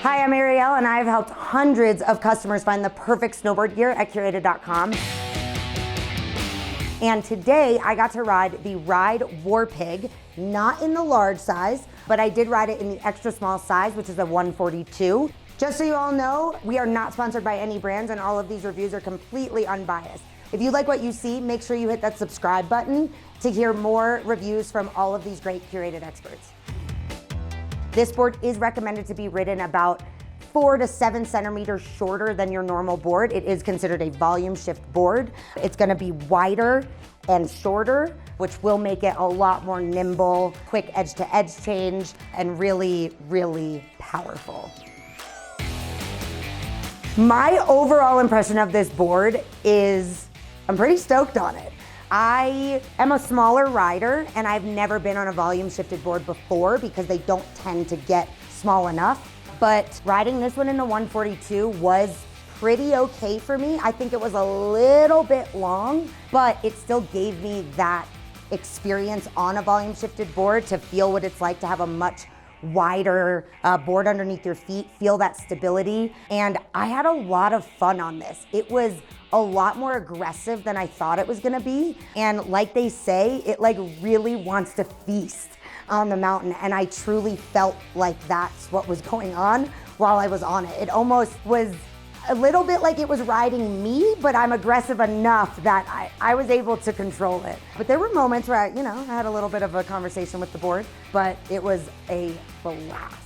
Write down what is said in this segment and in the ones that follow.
Hi, I'm Arielle, and I've helped hundreds of customers find the perfect snowboard gear at Curated.com. And today I got to ride the Ride Warpig, not in the large size, but I did ride it in the extra small size, which is a 142. Just so you all know, we are not sponsored by any brands, and all of these reviews are completely unbiased. If you like what you see, make sure you hit that subscribe button to hear more reviews from all of these great Curated experts. This board is recommended to be ridden about 4 to 7 centimeters shorter than your normal board. It is considered a volume shift board. It's gonna be wider and shorter, which will make it a lot more nimble, quick edge to edge change, and really, really powerful. My overall impression of this board is, I'm pretty stoked on it. I am a smaller rider, and I've never been on a volume shifted board before because they don't tend to get small enough. But riding this one in the 142 was pretty okay for me. I think it was a little bit long, but it still gave me that experience on a volume shifted board to feel what it's like to have a much wider board underneath your feet, feel that stability. And I had a lot of fun on this. It was a lot more aggressive than I thought it was gonna be. And like they say, it like really wants to feast on the mountain. And I truly felt like that's what was going on while I was on it. It almost was a little bit like it was riding me, but I'm aggressive enough that I was able to control it. But there were moments where I had a little bit of a conversation with the board, but it was a blast.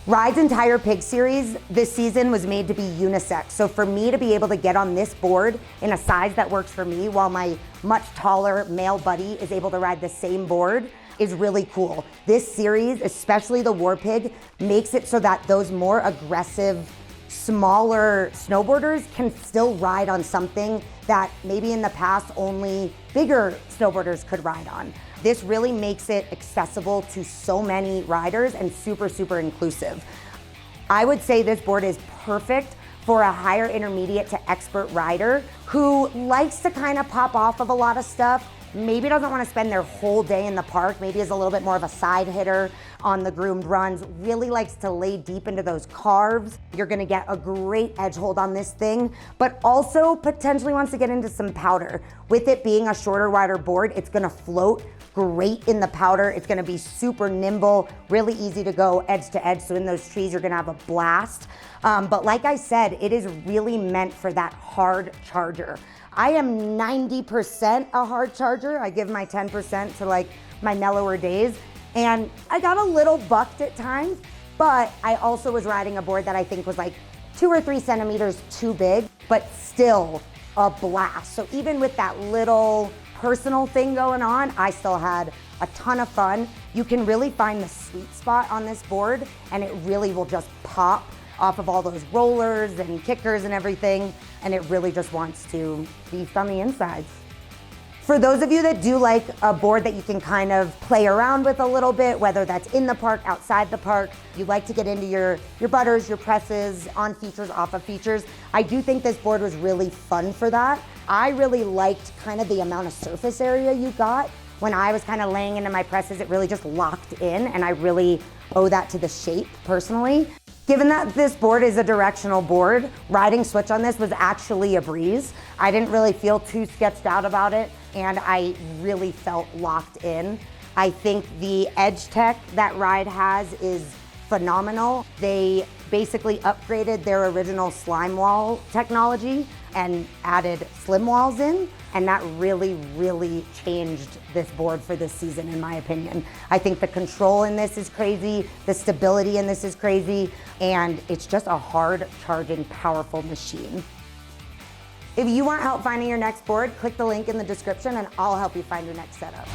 Ride's entire Pig series this season was made to be unisex. So for me to be able to get on this board in a size that works for me while my much taller male buddy is able to ride the same board is really cool. This series, especially the Warpig, makes it so that those more aggressive, smaller snowboarders can still ride on something that maybe in the past only bigger snowboarders could ride on. This really makes it accessible to so many riders and super, super inclusive. I would say this board is perfect for a higher intermediate to expert rider who likes to kind of pop off of a lot of stuff, maybe doesn't want to spend their whole day in the park, maybe is a little bit more of a side hitter on the groomed runs, really likes to lay deep into those carves. You're gonna get a great edge hold on this thing, but also potentially wants to get into some powder. With it being a shorter, wider board, it's gonna float great in the powder. It's gonna be super nimble, really easy to go edge to edge. So in those trees, you're gonna have a blast. But like I said, it is really meant for that hard charger. I am 90% a hard charger. I give my 10% to like my mellower days. And I got a little bucked at times, but I also was riding a board that I think was like 2 or 3 centimeters too big, but still a blast. So even with that little personal thing going on, I still had a ton of fun. You can really find the sweet spot on this board, and it really will just pop off of all those rollers and kickers and everything, and it really just wants to feast on the insides. For those of you that do like a board that you can kind of play around with a little bit, whether that's in the park, outside the park, you like to get into your butters, your presses, on features, off of features, I do think this board was really fun for that. I really liked kind of the amount of surface area you got. When I was kind of laying into my presses, it really just locked in, and I really owe that to the shape personally. Given that this board is a directional board, riding switch on this was actually a breeze. I didn't really feel too sketched out about it, and I really felt locked in. I think the edge tech that Ride has is phenomenal. They basically upgraded their original slime wall technology and added slim walls in, and that really, really changed this board for this season, in my opinion. I think the control in this is crazy, the stability in this is crazy, and it's just a hard charging, powerful machine. If you want help finding your next board, click the link in the description and I'll help you find your next setup.